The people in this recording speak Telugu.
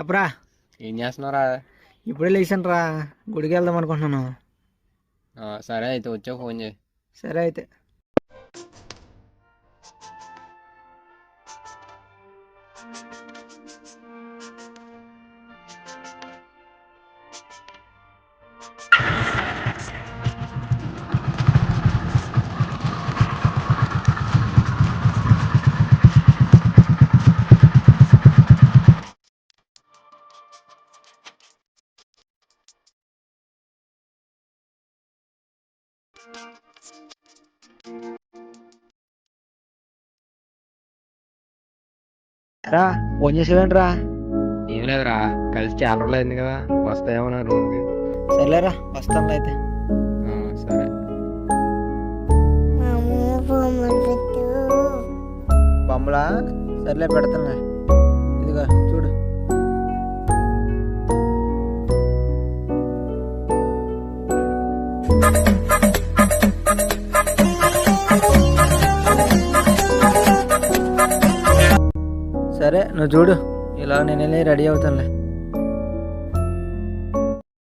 చెప్పరా. ఏం చేస్తున్నారా? ఇప్పుడే లేచాను రా, గుడికి వెళ్దాం అనుకుంటున్నాను. సరే అయితే వచ్చాక ఫోన్ చేయి. సరే అయితే. రా, ఫోన్ చేసేవేంట్రా? ఏం లేదురా, కలిసి చాలా రోజులు అయింది కదా, వస్తాయేమో నా రూమ్కి. సర్లేరా, వస్తాను అయితే. సరే. బొమ్మలా? సర్లే పెడతానులే. ఇదిగో చూడు. సరే నువ్వు చూడు, ఇలా నేను వెళ్ళి రెడీ అవుతానులే.